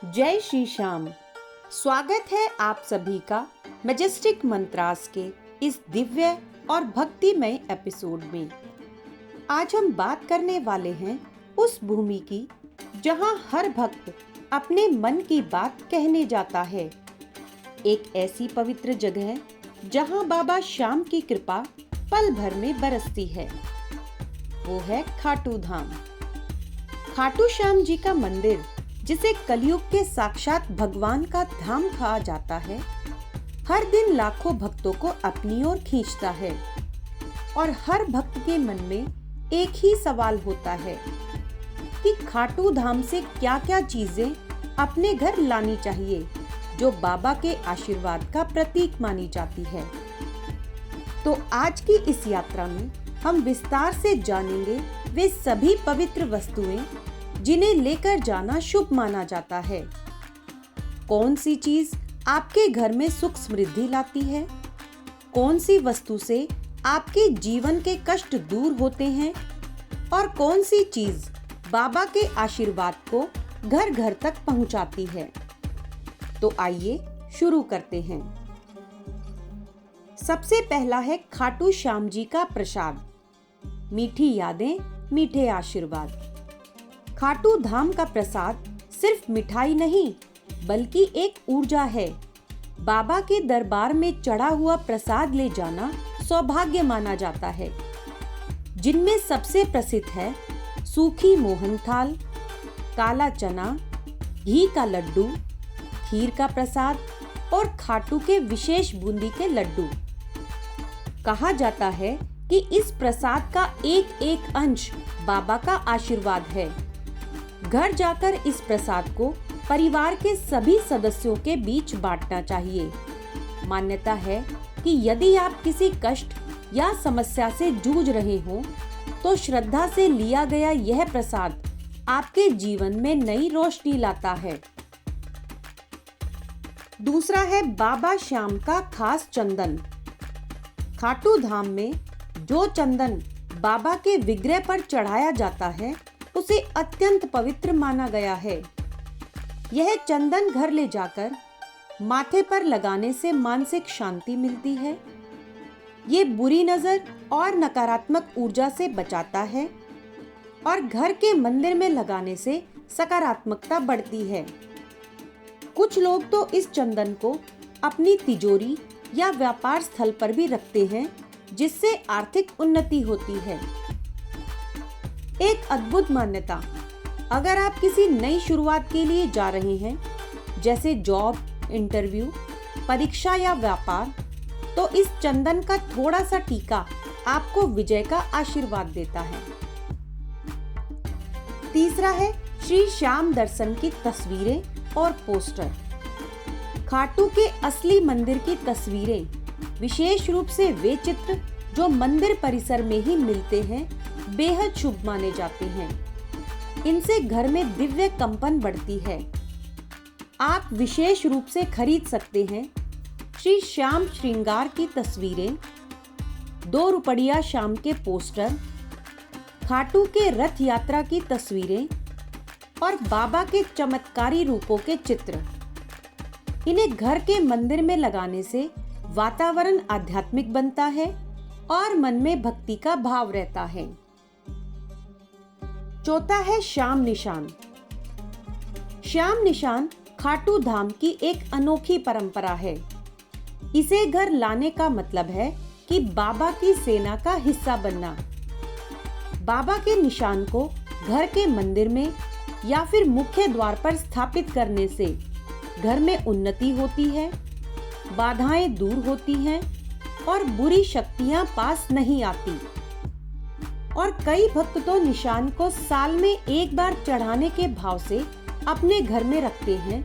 जय श्री श्याम। स्वागत है आप सभी का मैजेस्टिक मंत्रास के इस दिव्य और भक्तिमय एपिसोड में। आज हम बात करने वाले हैं उस भूमि की जहां हर भक्त अपने मन की बात कहने जाता है। एक ऐसी पवित्र जगह जहां बाबा श्याम की कृपा पल भर में बरसती है, वो है खाटू धाम। खाटू श्याम जी का मंदिर, जिसे कलयुग के साक्षात भगवान का धाम कहा जाता है, हर दिन लाखों भक्तों को अपनी ओर खींचता है। और हर भक्त के मन में एक ही सवाल होता है कि खाटू धाम से क्या-क्या चीजें अपने घर लानी चाहिए, जो बाबा के आशीर्वाद का प्रतीक मानी जाती है। तो आज की इस यात्रा में हम विस्तार से जानेंगे वे सभी पवित्र वस्तुएं जिन्हें लेकर जाना शुभ माना जाता है। कौन सी चीज आपके घर में सुख समृद्धि लाती है, कौन सी वस्तु से आपके जीवन के कष्ट दूर होते हैं और कौन सी चीज बाबा के आशीर्वाद को घर घर तक पहुंचाती है। तो आइए शुरू करते हैं। सबसे पहला है खाटू श्याम जी का प्रसाद। मीठी यादें, मीठे आशीर्वाद। खाटू धाम का प्रसाद सिर्फ मिठाई नहीं, बल्कि एक ऊर्जा है। बाबा के दरबार में चढ़ा हुआ प्रसाद ले जाना सौभाग्य माना जाता है, जिनमें सबसे प्रसिद्ध है सूखी मोहन थाल, काला चना, घी का लड्डू, खीर का प्रसाद और खाटू के विशेष बूंदी के लड्डू। कहा जाता है कि इस प्रसाद का एक एक अंश बाबा का आशीर्वाद है। घर जाकर इस प्रसाद को परिवार के सभी सदस्यों के बीच बांटना चाहिए। मान्यता है कि यदि आप किसी कष्ट या समस्या से जूझ रहे हो, तो श्रद्धा से लिया गया यह प्रसाद आपके जीवन में नई रोशनी लाता है। दूसरा है बाबा श्याम का खास चंदन। खाटू धाम में जो चंदन बाबा के विग्रह पर चढ़ाया जाता है, उसे अत्यंत पवित्र माना गया है। यह चंदन घर ले जाकर माथे पर लगाने से मानसिक शांति मिलती है। ये बुरी नजर और नकारात्मक ऊर्जा से बचाता है और घर के मंदिर में लगाने से सकारात्मकता बढ़ती है। कुछ लोग तो इस चंदन को अपनी तिजोरी या व्यापार स्थल पर भी रखते हैं, जिससे आर्थिक उन्नति होती है। एक अद्भुत मान्यता, अगर आप किसी नई शुरुआत के लिए जा रहे हैं, जैसे जॉब, इंटरव्यू, परीक्षा या व्यापार, तो इस चंदन का थोड़ा सा टीका आपको विजय का आशीर्वाद देता है। तीसरा है श्री श्याम दर्शन की तस्वीरें और पोस्टर। खाटू के असली मंदिर की तस्वीरें, विशेष रूप से वे चित्र जो मंदिर परिसर में ही मिलते हैं, बेहद शुभ माने जाते हैं। इनसे घर में दिव्य कंपन बढ़ती है। आप विशेष रूप से खरीद सकते हैं श्री श्याम श्रृंगार की तस्वीरें, 2 रुपया श्याम के पोस्टर, खाटू के रथ यात्रा की तस्वीरें और बाबा के चमत्कारी रूपों के चित्र। इन्हें घर के मंदिर में लगाने से वातावरण आध्यात्मिक बनता है और मन में भक्ति का भाव रहता है। चौथा है श्याम निशान। श्याम निशान खाटू धाम की एक अनोखी परंपरा है। इसे घर लाने का मतलब है कि बाबा की सेना का हिस्सा बनना। बाबा के निशान को घर के मंदिर में या फिर मुख्य द्वार पर स्थापित करने से घर में उन्नति होती है, बाधाएं दूर होती हैं और बुरी शक्तियां पास नहीं आती। और कई भक्त तो निशान को साल में एक बार चढ़ाने के भाव से अपने घर में रखते हैं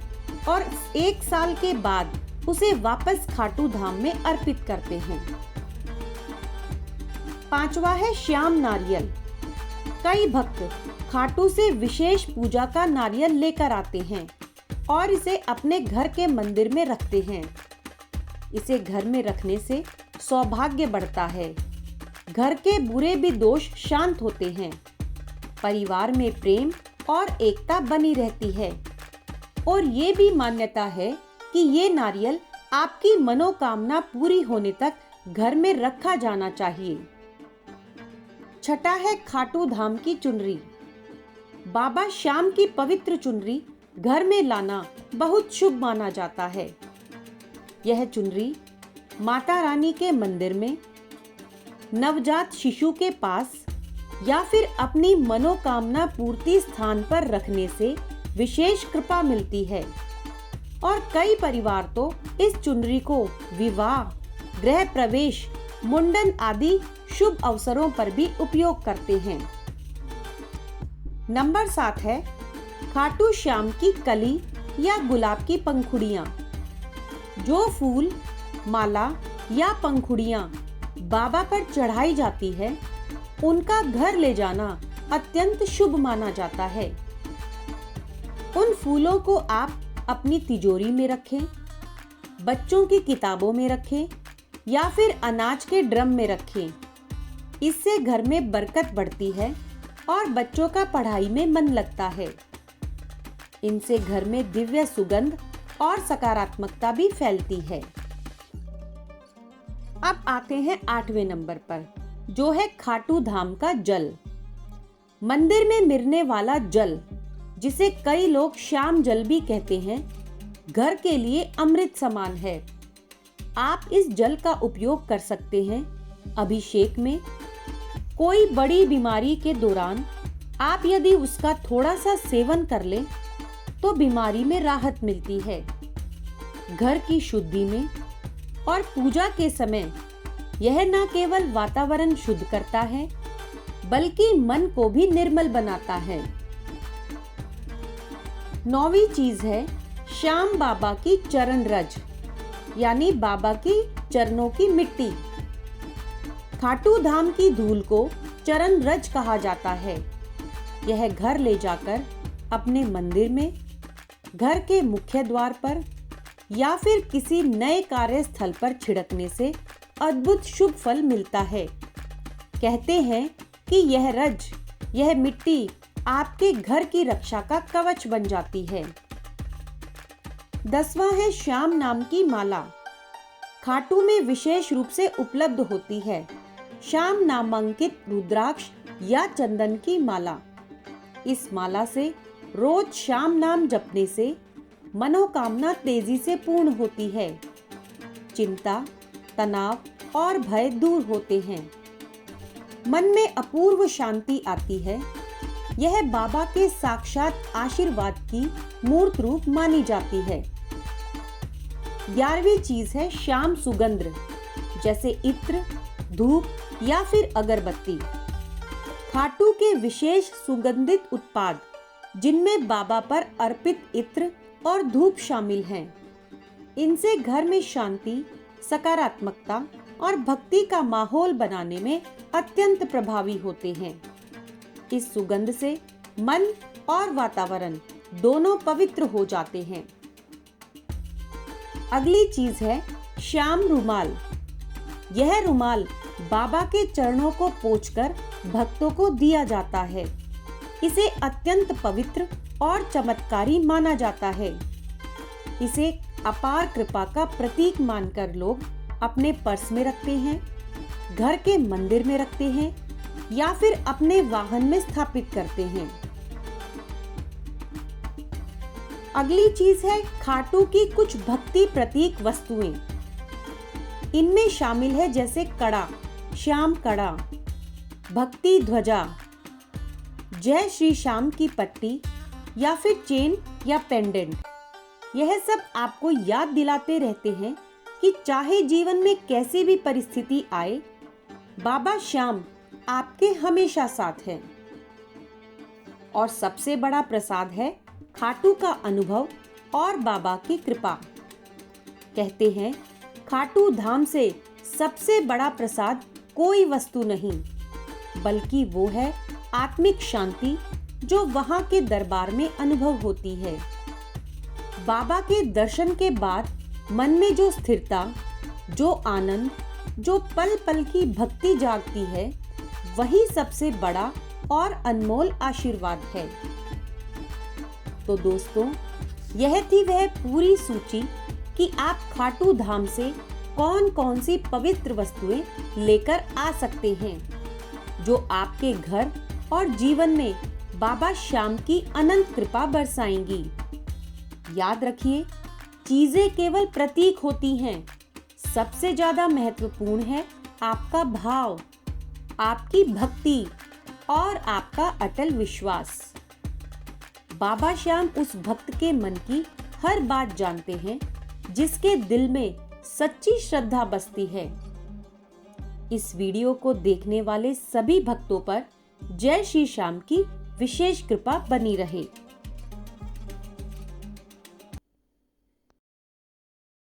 और 1 साल के बाद उसे वापस खाटू धाम में अर्पित करते हैं। पांचवा है श्याम नारियल। कई भक्त खाटू से विशेष पूजा का नारियल लेकर आते हैं और इसे अपने घर के मंदिर में रखते हैं। इसे घर में रखने से सौभाग्य बढ़ता है, घर के बुरे भी दोष शांत होते हैं, परिवार में प्रेम और एकता बनी रहती है। और ये भी मान्यता है कि ये नारियल आपकी मनोकामना पूरी होने तक घर में रखा जाना चाहिए। छठा है खाटू धाम की चुनरी। बाबा श्याम की पवित्र चुनरी घर में लाना बहुत शुभ माना जाता है। यह चुनरी माता रानी के मंदिर में, नवजात शिशु के पास या फिर अपनी मनोकामना पूर्ति स्थान पर रखने से विशेष कृपा मिलती है। और कई परिवार तो इस चुनरी को विवाह, गृह प्रवेश, मुंडन आदि शुभ अवसरों पर भी उपयोग करते हैं। नंबर 7 है खाटू श्याम की कली या गुलाब की पंखुड़ियां। जो फूल, माला या पंखुड़ियां बाबा पर चढ़ाई जाती है, उनका घर ले जाना अत्यंत शुभ माना जाता है। उन फूलों को आप अपनी तिजोरी में रखें, बच्चों की किताबों में रखें या फिर अनाज के ड्रम में रखें। इससे घर में बरकत बढ़ती है और बच्चों का पढ़ाई में मन लगता है। इनसे घर में दिव्य सुगंध और सकारात्मकता भी फैलती है। अब आते हैं 8वें नंबर पर, जो है खाटू धाम का जल। मंदिर में मिलने वाला जल, जिसे कई लोग श्याम जल भी कहते हैं, घर के लिए अमृत समान है। आप इस जल का उपयोग कर सकते हैं अभिषेक में। कोई बड़ी बीमारी के दौरान आप यदि उसका थोड़ा सा सेवन कर लें तो बीमारी में राहत मिलती है। घर की शुद्धि में और पूजा के समय यह न केवल वातावरण शुद्ध करता है, बल्कि मन को भी निर्मल बनाता है। 9वीं चीज है श्याम बाबा की चरण रज, यानी बाबा की चरणों की मिट्टी। खाटू धाम की धूल को चरण रज कहा जाता है। यह घर ले जाकर अपने मंदिर में, घर के मुख्य द्वार पर या फिर किसी नए कार्यस्थल पर छिड़कने से अद्भुत शुभ फल मिलता है। कहते हैं कि यह रज, यह मिट्टी आपके घर की रक्षा का कवच बन जाती है। 10वां है श्याम नाम की माला। खाटू में विशेष रूप से उपलब्ध होती है श्याम नामांकित रुद्राक्ष या चंदन की माला। इस माला से रोज श्याम नाम जपने से मनोकामना तेजी से पूर्ण होती है। चिंता, तनाव और भय दूर होते हैं। मन में अपूर्व शांति आती है। यह बाबा के साक्षात आशीर्वाद की मूर्त रूप मानी जाती है। 11वीं चीज है श्याम सुगंध, जैसे इत्र, धूप या फिर अगरबत्ती। खाटू के विशेष सुगंधित उत्पाद, जिनमें बाबा पर अर्पित इत्र और धूप शामिल हैं। इनसे घर में शांति, सकारात्मकता और भक्ति का माहौल बनाने में अत्यंत प्रभावी होते हैं। इस सुगंध से मन और वातावरण दोनों पवित्र हो जाते हैं। अगली चीज है श्याम रुमाल। यह रुमाल बाबा के चरणों को पोंछकर भक्तों को दिया जाता है। इसे अत्यंत पवित्र और चमत्कारी माना जाता है। इसे अपार कृपा का प्रतीक मानकर लोग अपने पर्स में रखते हैं, घर के मंदिर में रखते हैं या फिर अपने वाहन में स्थापित करते हैं। अगली चीज है खाटू की कुछ भक्ति प्रतीक वस्तुएं। इनमें शामिल है जैसे कड़ा, श्याम कड़ा, भक्ति ध्वजा, जय श्री श्याम की पट्टी या फिर चेन या पेंडेंट। यह सब आपको याद दिलाते रहते हैं कि चाहे जीवन में कैसी भी परिस्थिति आए, बाबा श्याम आपके हमेशा साथ हैं। और सबसे बड़ा प्रसाद है खाटू का अनुभव और बाबा की कृपा। कहते हैं खाटू धाम से सबसे बड़ा प्रसाद कोई वस्तु नहीं, बल्कि वो है आत्मिक शांति जो वहां के दरबार में अनुभव होती है। बाबा के दर्शन के बाद मन में जो स्थिरता, जो आनंद, जो पल पल की भक्ति जागती है, वही सबसे बड़ा और अनमोल आशीर्वाद है। तो दोस्तों, यह थी वह पूरी सूची कि आप खाटू धाम से कौन कौन सी पवित्र वस्तुएं लेकर आ सकते हैं जो आपके घर और जीवन में बाबा श्याम की अनंत कृपा बरसाएंगी। याद रखिए, चीजें केवल प्रतीक होती हैं। सबसे ज्यादा महत्वपूर्ण है आपका भाव, आपकी भक्ति और आपका अटल विश्वास। बाबा श्याम उस भक्त के मन की हर बात जानते हैं जिसके दिल में सच्ची श्रद्धा बसती है। इस वीडियो को देखने वाले सभी भक्तों पर जय श्री श्याम की विशेष कृपा बनी रहे।